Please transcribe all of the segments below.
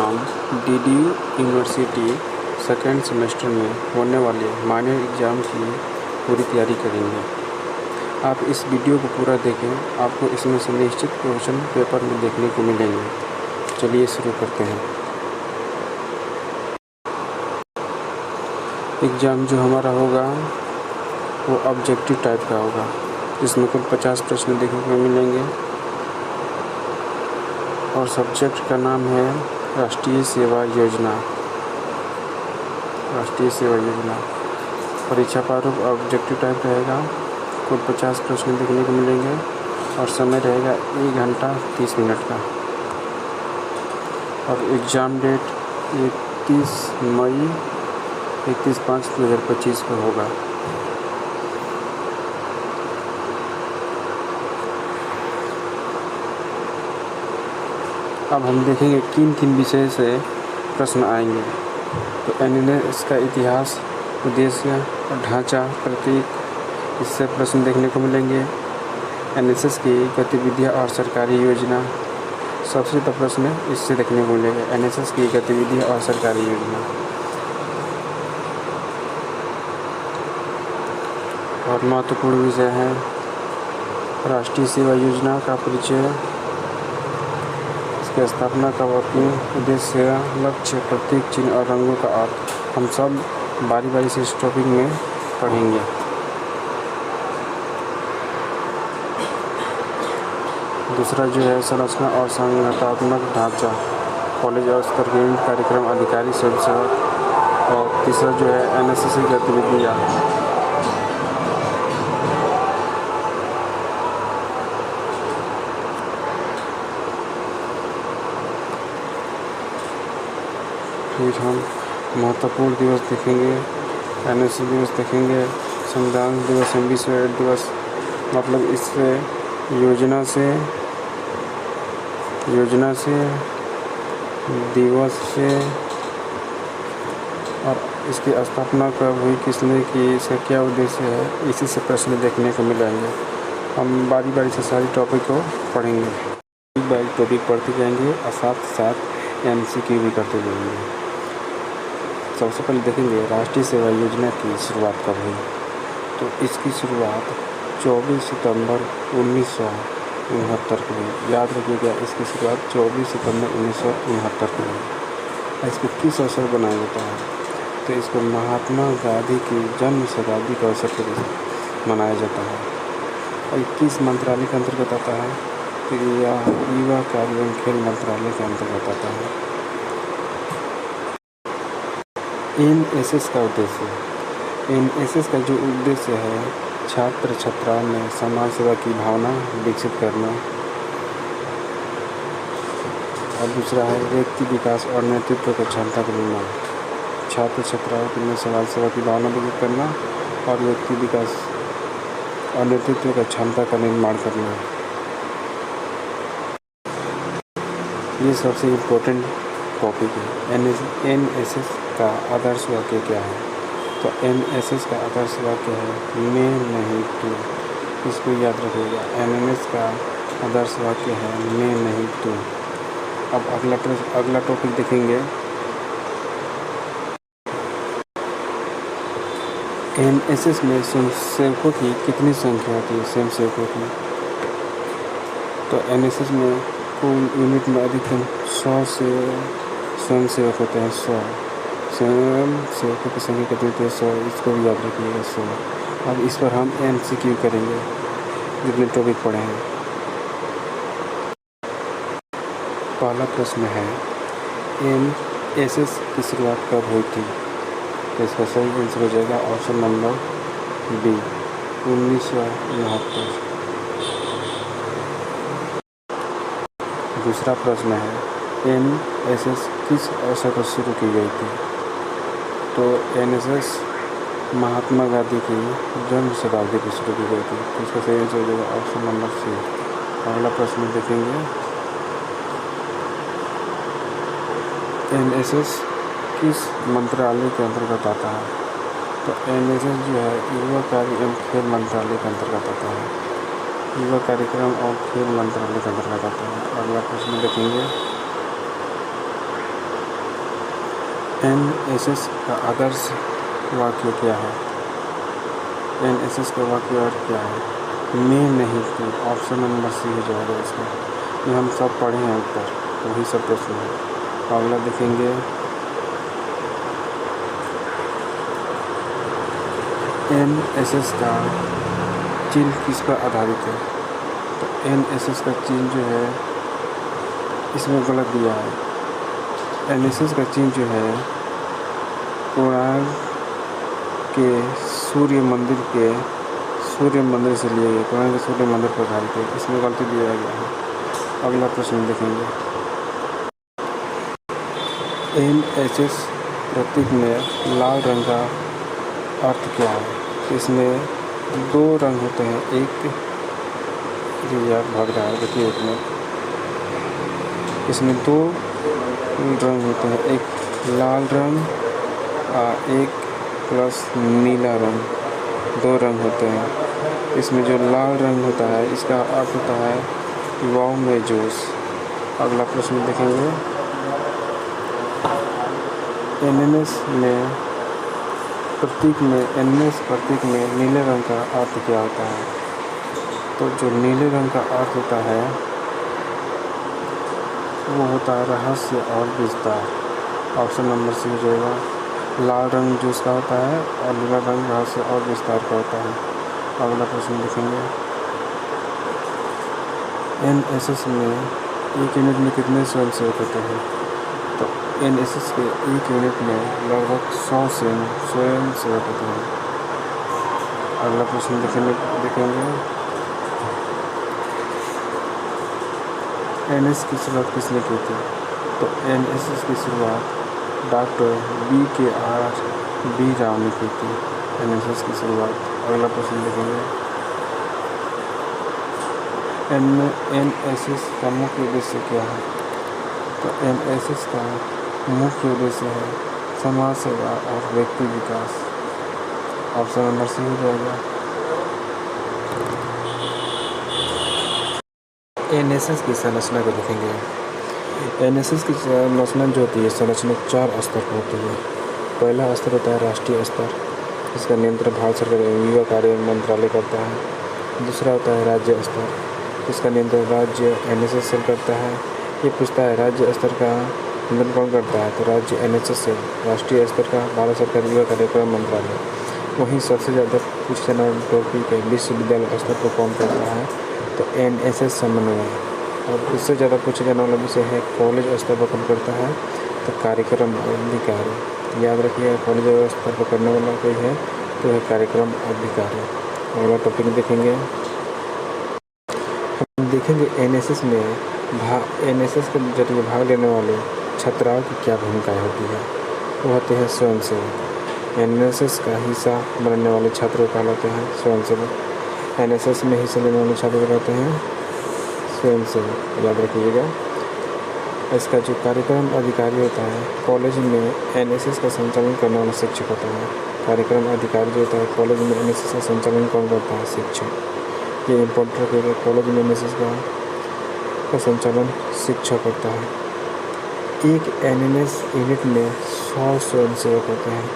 हम DDU university second semester में होने वाले माइनर एग्ज़ाम की पूरी तैयारी करेंगे। आप इस वीडियो को पूरा देखें, आपको इसमें से निश्चित क्वेश्चन पेपर में देखने को मिलेंगे। चलिए शुरू करते हैं। एग्ज़ाम जो हमारा होगा वो ऑब्जेक्टिव टाइप का होगा। इसमें कुल 50 प्रश्न देखने को मिलेंगे और सब्जेक्ट का नाम है राष्ट्रीय सेवा योजना। राष्ट्रीय सेवा योजना परीक्षा प्रारूप ऑब्जेक्टिव टाइप रहेगा। कुल 50 प्रश्न देखने को मिलेंगे और समय रहेगा 1 घंटा 30 मिनट का। और एग्ज़ाम डेट 31/5/2025 को होगा। अब हम देखेंगे किन किन विषय से प्रश्न आएंगे। तो एनएसएस का इतिहास, उद्देश्य और ढांचा, प्रतीक, इससे प्रश्न देखने को मिलेंगे। एनएसएस की गतिविधियाँ और सरकारी योजना, सबसे ज़्यादा प्रश्न इससे देखने को मिलेगा। एनएसएस की गतिविधियाँ और सरकारी योजना। और महत्वपूर्ण विषय है राष्ट्रीय सेवा योजना का परिचय, इसकी स्थापना कब होती है, उद्देश्य, लक्ष्य, प्रतीक, चिन्ह और रंगों का अर्थ। हम सब बारी बारी से इस टॉपिक में पढ़ेंगे। दूसरा जो है संरचना और संगठनात्मक ढांचा, कॉलेज और स्तर के कार्यक्रम, अधिकारी, स्वयंसेवक। और तीसरा जो है एनएसएस की गतिविधियाँ। फिर हम महत्वपूर्ण दिवस देखेंगे, एनएसएस दिवस देखेंगे, संविधान दिवस, विश्व एड्स दिवस। मतलब इससे योजना से दिवस से और इसकी स्थापना कब हुई, किसने की, इसका क्या उद्देश्य है, इसी से प्रश्न देखने को मिलेंगे। हम बारी बारी से सारी टॉपिक को पढ़ेंगे, एक बार टॉपिक पढ़ते जाएंगे और साथ साथ MCQ भी करते जाएंगे। सबसे पहले देखेंगे राष्ट्रीय सेवा योजना की शुरुआत कब हुई। तो इसकी शुरुआत 24 सितंबर 1969 को हुई। याद रखिएगा, इसकी शुरुआत 24 सितंबर 1969 को हुई। इसको किस अवसर बनाया जाता है, तो इसको महात्मा गांधी की जन्म शताब्दी के अवसर पर मनाया जाता है। और किस मंत्रालय के अंतर्गत आता है, तो यह युवा कार्य एवं खेल मंत्रालय के अंतर्गत आता है। एनएसएस का उद्देश्य, एनएसएस का जो उद्देश्य है, छात्र छात्राओं में समाज सेवा की भावना विकसित करना। और दूसरा है व्यक्ति विकास और नेतृत्व की क्षमता का निर्माण। छात्र छात्राओं में समाज सेवा की भावना विकसित करना और व्यक्ति विकास और नेतृत्व की क्षमता का निर्माण करना। ये सबसे इम्पोर्टेंट टॉपिक है। एनएसएस का आदर्श वाक्य क्या है, तो एनएसएस का आदर्श वाक्य है मैं नहीं तू। इसको याद रखिएगा, एनएसएस का आदर्श वाक्य है मैं नहीं तू। अब अगला टॉपिक देखेंगे, एनएसएस में स्वयंसेवकों की कितनी संख्या होती है, स्वयंसेवकों की। तो एनएसएस में कुल यूनिट में अधिकतम 100 से स्वयंसेवक होते हैं। 100 स्वयंसेवकों की संख्या कितनी होती है, 100। इसको भी याद रखिएगा, 100। अब इस पर हम MCQ करेंगे जितने टॉपिक पढ़े हैं। पहला प्रश्न है एनएसएस की शुरुआत कब हुई थी, तो इसका सही आंसर हो जाएगा ऑप्शन नंबर B, 1969। दूसरा प्रश्न है एनएसएस किस अवसर पर शुरू की गई थी, तो एनएसएस महात्मा गांधी की जन्म शताब्दी पर शुरू की गई थी। तो इसका सही आंसर हो जाएगा ऑप्शन नंबर C। अगला प्रश्न देखेंगे, एनएसएस किस मंत्रालय के अंतर्गत आता है, तो एनएसएस जो है युवा कार्य एवं खेल मंत्रालय के अंतर्गत आता है। युवा कार्यक्रम और खेल मंत्रालय के अंतर्गत आता है। अगला प्रश्न देखेंगे, NSS का आदर्श वाक्य क्या है? NSS का वाक्य अर्थ क्या है? मैं नहीं तू। ऑप्शन नंबर सी हो जाएगा इसमें। ये हम सब पढ़े हैं ऊपर, वही सब प्रश्न है। अगला देखेंगे, NSS का चिन्ह किस पर आधारित है? तो NSS का चिन्ह जो है इसमें गलत दिया है। NSS का चिन्ह जो है कोणार्क के सूर्य मंदिर से लिए गए, कोणार्क के सूर्य मंदिर पर आधारित है। इसमें गलती दिया गया है। अगला प्रश्न देखेंगे, NSS प्रतीक में लाल रंग का अर्थ क्या है? इसमें दो रंग होते हैं, एक भाग रहा है, देखिए एक में इसमें दो रंग होते हैं, एक लाल रंग एक प्लस नीला रंग, दो रंग होते हैं। इसमें जो लाल रंग होता है इसका अर्थ होता है युवाओं में जोश। अगला प्रश्न देखेंगे, NSS प्रतीक में नीले रंग का अर्थ क्या होता है? तो जो नीले रंग का अर्थ होता है वो होता है रहस्य और विस्तार। ऑप्शन नंबर सी हो जाएगा। लाल रंग जो उसका होता है और नीला रंग रहस्य और विस्तार का होता है। अगला प्रश्न देखेंगे, NSS में एक यूनिट में कितने स्वयंसेवक होते हैं? तो NSS के एक यूनिट में लगभग 100 स्वयंसेवक होते हैं। अगला प्रश्न देखेंगे, NSS की शुरुआत किसने की थी? तो NSS की शुरुआत डॉक्टर BKR राव ने की थी। NSS की शुरुआत। अगला प्रश्न देखेंगे, NSS का मुख्य उद्देश्य क्या है? तो NSS का मुख्य उद्देश्य है समाज सेवा और व्यक्ति विकास। ऑप्शन नंबर सी हो जाएगा। NSS की संरचना को देखेंगे। NSS की संरचना जो होती है, संरचना 4 स्तर पर होती है। पहला स्तर होता है राष्ट्रीय स्तर, इसका नियंत्रण भारत सरकार युवा कार्य मंत्रालय करता है। दूसरा होता है राज्य स्तर, इसका नियंत्रण राज्य NSS सेल करता है। ये पूछता है राज्य स्तर का नियंत्रण कौन करता है? तो राज्य NSS सेल। राष्ट्रीय स्तर का भारत सरकार युवा कार्यक्रम मंत्रालय। वहीं सबसे ज़्यादा पूछे जाने वाले टॉपिक है विश्वविद्यालय स्तर पर कौन करता है? तो NSS समन्वय। और इससे ज़्यादा पूछे जाने वाला विषय है कॉलेज स्तर पर कौन करता है? तो कार्यक्रम अधिकारी। याद रखिए, कॉलेज स्तर पर करने वाला कोई है तो है कार्यक्रम अधिकारी। अगला टॉपिक देखेंगे, हम देखेंगे NSS के जरिए भाग लेने वाले छात्राओं की क्या भूमिकाएँ होती है। वो होते हैं स्वयंसेवक। NSS का हिस्सा बनने वाले छात्र कहलाते हैं स्वयंसेवक। NSS में हिस्सा लेने वाले छात्र कहलाते हैं स्वयंसेवक, याद रखिएगा। इसका जो कार्यक्रम अधिकारी होता है, कॉलेज में NSS का संचालन करने वाला शिक्षक होता है। कार्यक्रम अधिकारी जो होता है कॉलेज में NSS का संचालन कौन करता है? शिक्षक। ये इम्पोर्टेंट रखिएगा, कॉलेज में NSS का संचालन शिक्षक होता है। एक NSS यूनिट में 100 स्वयंसेवक होते हैं,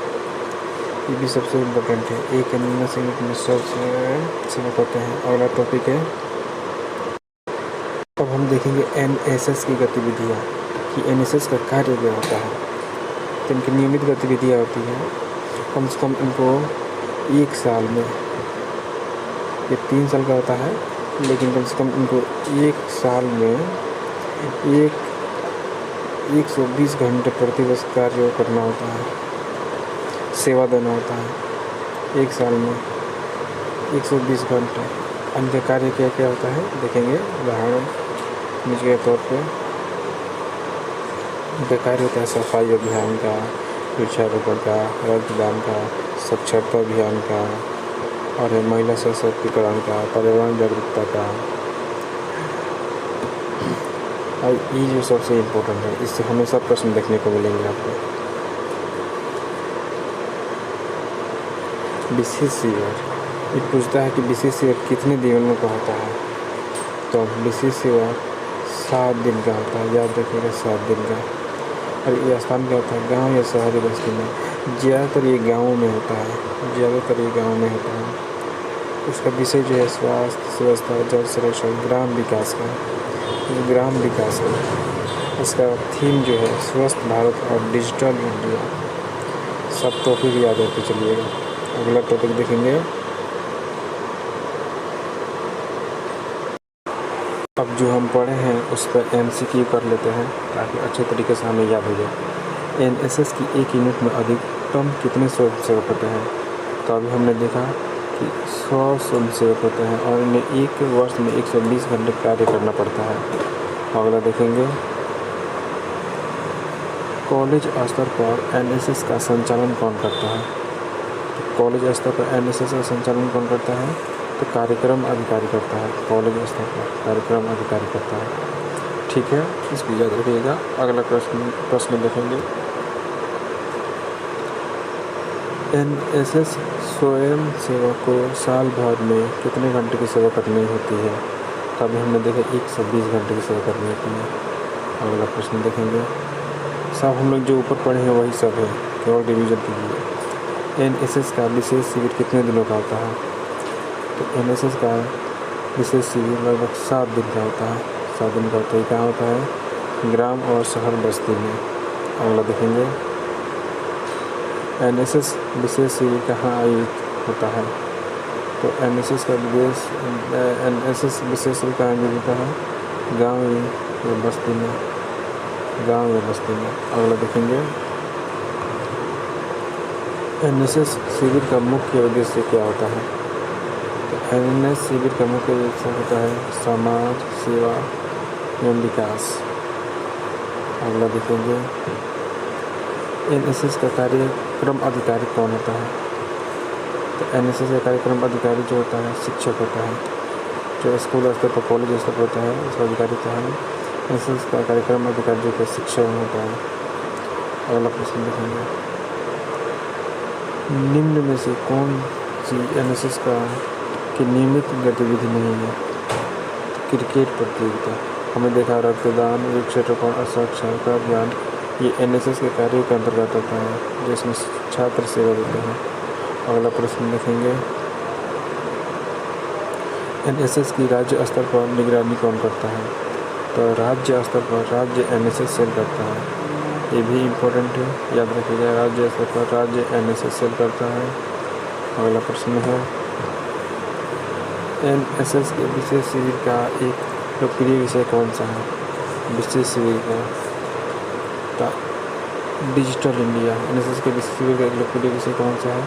ये भी सबसे इम्पोर्टेंट है। एक NSS यूनिट में 100 स्वयंसेवक होते हैं। अगला टॉपिक है, अब हम देखेंगे NSS की गतिविधियाँ कि NSS का कार्य क्या होता है। तो इनकी नियमित गतिविधियाँ होती हैं, कम से कम इनको एक साल में, ये 3 साल का होता है, लेकिन कम से कम इनको एक साल में 120 घंटे प्रतिवर्ष कार्य करना होता है, सेवा देना होता है। एक साल में 120 घंटे। अन्य कार्य क्या क्या होता है देखेंगे। उदाहरण नीचे के तौर पे कार्य होता है सफाई अभियान का, वृक्षारोपण का, रक्तदान का, साक्षरता अभियान का, और महिला सशक्तिकरण का, पर्यावरण जागरूकता का। और ये जो सबसे इम्पोर्टेंट है, इससे हमेशा प्रश्न देखने को मिलेंगे आपको। विशेष शिविर, ये पूछता है कि विशेष शिविर कितने दिनों का होता है। तो विशेष शिविर 7 दिन का होता है, याद रखिएगा 7 दिन का। और ये स्थान क्या होता है, गाँव या शहरी बस्ती में। ज़्यादातर ये गाँव में होता है, ज़्यादातर ये गाँव में होता है। इसका विषय जो है स्वास्थ्य व्यवस्था, जल संरक्षण, ग्राम विकास का, ग्राम विकास है। इसका थीम जो है स्वस्थ भारत और डिजिटल इंडिया। सब टॉपिक याद रखते चलिएगा। अगला टॉपिक देखेंगे। अब जो हम पढ़े हैं उस पर MCQ कर लेते हैं ताकि अच्छे तरीके से हमें याद हो जाए। NSS की एक यूनिट में अधिकतम कितने स्वयंसेवक होते हैं? तो अभी हमने देखा कि 100 स्वयंसेवक होते हैं और इन्हें एक वर्ष में 120 घंटे कार्य करना पड़ता है। अगला देखेंगे, कॉलेज स्तर पर NSS का संचालन कौन करता है? तो कॉलेज स्तर पर NSS का संचालन कौन करता है? तो कार्यक्रम अधिकारी करता है। कॉलेज स्तर पर कार्यक्रम अधिकारी करता है। ठीक है, इसको याद रखिएगा। अगला प्रश्न देखेंगे। NSS स्वयं सेवक को साल भर में कितने घंटे की सेवा करनी होती है? तो अभी हमने देखा 120 घंटे की सेवा करनी होती है। अगला प्रश्न देखेंगे। सब हम लोग जो ऊपर पढ़े हैं वही सब है, केवल रिवीजन कीजिए। NSS का विशेष शिविर कितने दिनों का होता है? तो NSS का विशेष शिविर लगभग 7 दिन का होता है। 7 दिन का होता है। कहाँ होता है? ग्राम और शहर बस्ती में। अगला देखेंगे, NSS विशेष शिविर कहाँ आयोजित होता है? तो NSS विशेष शिविर कहाँ आयोजित होता है? गाँव या बस्ती में, गाँव या बस्ती में। अगला देखेंगे, NSS शिविर का मुख्य उद्देश्य क्या होता है? तो NSS शिविर का मुख्य उद्देश्य होता है समाज सेवा एवं विकास। अगला देखेंगे, NSS का कार्यक्रम अधिकारी कौन होता है? तो NSS का कार्यक्रम अधिकारी जो होता है शिक्षक होता है। जो स्कूल स्तर पर कॉलेज स्तर पर होता है उसका अधिकारी होता है। NSS का कार्यक्रम अधिकारी जो होता है शिक्षक होता है। अगला प्रश्न देखेंगे, निम्न में से कौन सी NSS की नियमित गतिविधि नहीं है? क्रिकेट प्रतियोगिता। हमें देखा रक्तदान, वृक्षारोपण और साक्षरता अभियान, ये NSS के कार्यों के अंतर्गत होता है जिसमें छात्र सेवा देते हैं। अगला प्रश्न देखेंगे, NSS की राज्य स्तर पर निगरानी कौन करता है? तो राज्य स्तर पर राज्य NSS सेल करता है। ये भी इम्पोर्टेंट है, याद रखिएगा। राज्य स्तर पर राज्य NSS सेल करता है। अगला प्रश्न है, NSS के विशेष शिविर का एक लोकप्रिय विषय कौन सा है? विशेष शिविर का डिजिटल इंडिया। NSS के विशेष शिविर का एक लोकप्रिय विषय कौन सा है?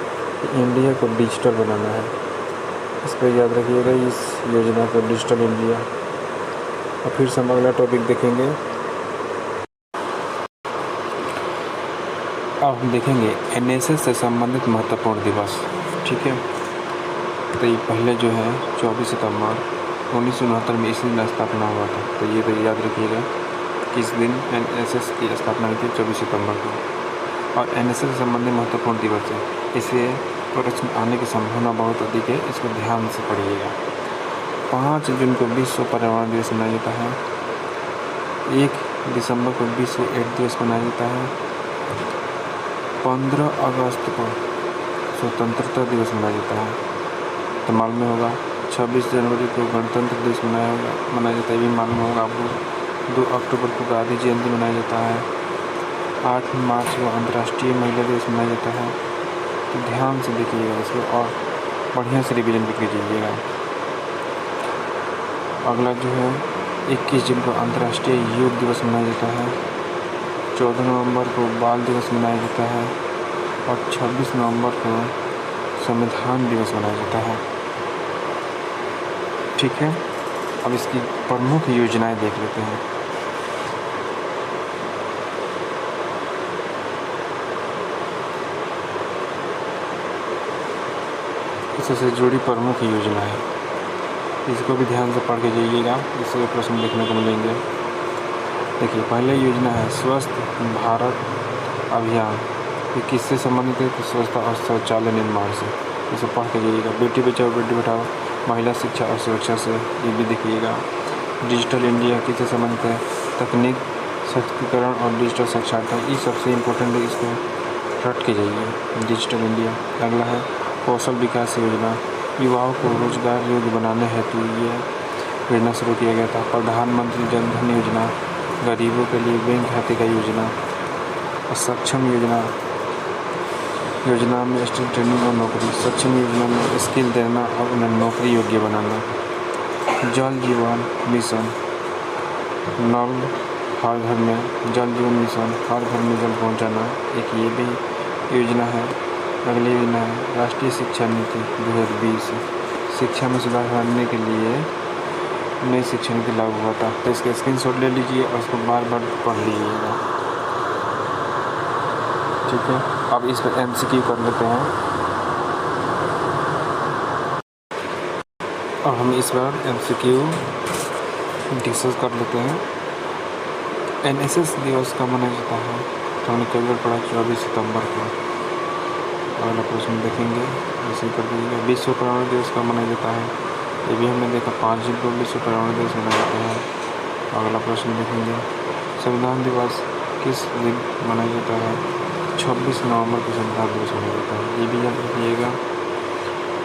इंडिया को डिजिटल बनाना है। इस पर याद रखिएगा, इस योजना को डिजिटल इंडिया। और फिर से हम अगला टॉपिक देखेंगे। अब हम देखेंगे NSS से संबंधित महत्वपूर्ण दिवस। ठीक है, तो ये पहले जो है 24 सितंबर 1969 में इसी दिन स्थापना हुआ था। तो ये तो याद रखिएगा किस दिन NSS की स्थापना हुई थी, 24 सितंबर को। और NSS से संबंधित महत्वपूर्ण दिवस है, इसे प्रश्न आने की संभावना बहुत अधिक है, इसको ध्यान से पढ़िएगा। 5 जून को विश्व पर्यावरण दिवस मनाया जाता है। 1 दिसंबर को विश्व एड्स दिवस मनाया जाता है। 15 अगस्त को स्वतंत्रता दिवस मनाया जाता है। तो मालूम होगा 26 जनवरी को गणतंत्र दिवस मनाया जाता है, भी मालूम होगा आपको। 2 अक्टूबर को गांधी जयंती मनाया जाता है। 8 मार्च को अंतर्राष्ट्रीय महिला दिवस मनाया जाता है। तो ध्यान से देखिएगा इसको और बढ़िया से रिवीजन करके जाइएगा। अगला जो है 21 जून को अंतर्राष्ट्रीय योग दिवस मनाया जाता है। 14 नवंबर को बाल दिवस मनाया जाता है और 26 नवंबर को संविधान दिवस मनाया जाता है। ठीक है, अब इसकी प्रमुख योजनाएं देख लेते हैं। इससे जुड़ी प्रमुख योजना है, इसको भी ध्यान से पढ़ के जाइएगा, इससे प्रश्न देखने को मिलेंगे। देखिए, पहले योजना है स्वस्थ भारत अभियान। ये किससे संबंधित है? तो स्वच्छता और शौचालय निर्माण से। इसे पढ़ के जाइएगा। बेटी बचाओ बेटी पढ़ाओ, महिला शिक्षा और सुरक्षा से, ये भी देखिएगा। डिजिटल इंडिया किससे संबंधित है? तकनीक सशक्तिकरण और डिजिटल साक्षरता, ये सबसे इम्पोर्टेंट है, इसको रट के जाइए। Digital India. अगला है कौशल विकास योजना, युवाओं को रोजगार योग्य बनाने हेतु ये योजना शुरू किया गया था। प्रधानमंत्री जन धन योजना, गरीबों के लिए बैंक खाते का योजना। सक्षम योजना में स्किल ट्रेनिंग और नौकरी। सक्षम योजना में स्किल देना और उन्हें नौकरी योग्य बनाना। जल जीवन मिशन, नल हर घर में, जल जीवन मिशन, हर घर में जल पहुंचाना, एक ये भी योजना है। अगली योजना है राष्ट्रीय शिक्षा नीति 2020, शिक्षा में सुधार करने के लिए नई शिक्षा नीति लागू हुआ था। तो इसका स्क्रीनशॉट ले लीजिए और उसको बार बार पढ़ लीजिएगा, ठीक है। अब इस पर MCQ कर लेते हैं और हम इस बार MCQ डिस्कस कर लेते हैं। NSS दिवस कब मनाया जाता है, तो हमने कई बार पढ़ा 24 सितंबर को। अगला प्रश्न देखेंगे, ऐसे कर दीजिएगा। विश्व पर्यावरण दिवस कब मनाया जाता है, ये भी हमने देखा 5 जून को विश्व पर्यावरण दिवस मनाया जाता है। अगला प्रश्न देखेंगे, संविधान दिवस किस दिन मनाया जाता है, 26 नवंबर को संविधान दिवस मनाया जाता है, ये भी याद रखिएगा।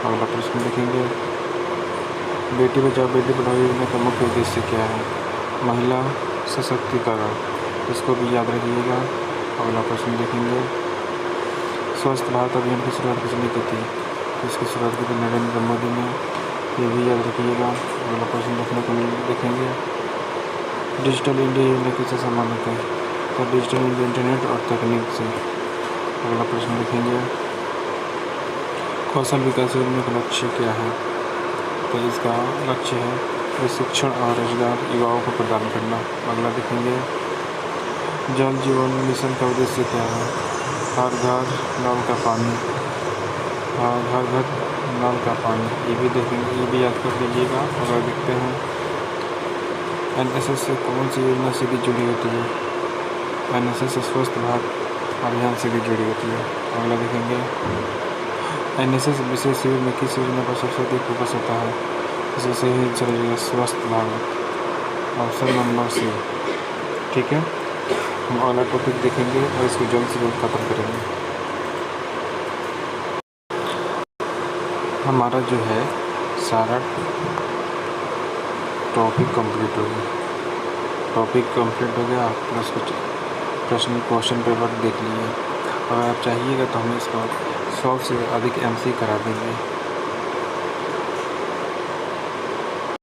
अगला प्रश्न देखेंगे, बेटी बचाओ बेटी पढ़ाओ योजना का मुख्य उद्देश्य क्या है, महिला सशक्तिकरण, इसको भी याद रखिएगा। अगला प्रश्न देखेंगे, स्वस्थ भारत अभियान की शुरुआत किसने की थी, इसकी शुरुआत की थी नरेंद्र मोदी ने, ये भी याद रखिएगा। अगला प्रश्न देखेंगे, डिजिटल इंडिया योजना किससे संबंधित है, तो डिजिटल इंडिया इंटरनेट और तकनीक से। अगला प्रश्न देखेंगे, कौशल विकास योजना का लक्ष्य क्या है, तो इसका लक्ष्य है प्रशिक्षण और रोजगार युवाओं को प्रदान करना। अगला देखेंगे, जल जीवन मिशन का उद्देश्य क्या है, हर घर नल का पानी, हर घर नल का पानी, ये भी देखेंगे, ये भी याद कर लीजिएगा। अगर देखते हैं NSS से कौन सी योजना सीधी जुड़ी होती है, NSS से स्वस्थ भारत अभियान से भी जुड़ी होती है। अगला देखेंगे, NSS विशेष शिविर में किस योजना पर सबसे अधिक फोकस होता है, इसमें से ही चलेगा स्वस्थ भारत, ऑप्शन नंबर C, ठीक है। हम अगला टॉपिक देखेंगे और इसको जल्द से जल्द खत्म करेंगे। हमारा जो है सारा टॉपिक कंप्लीट हो गया, प्लस कुछ क्वेश्चन पेपर देख लिए। अगर आप चाहिएगा तो हम इसको 100 से अधिक MC करा देंगे।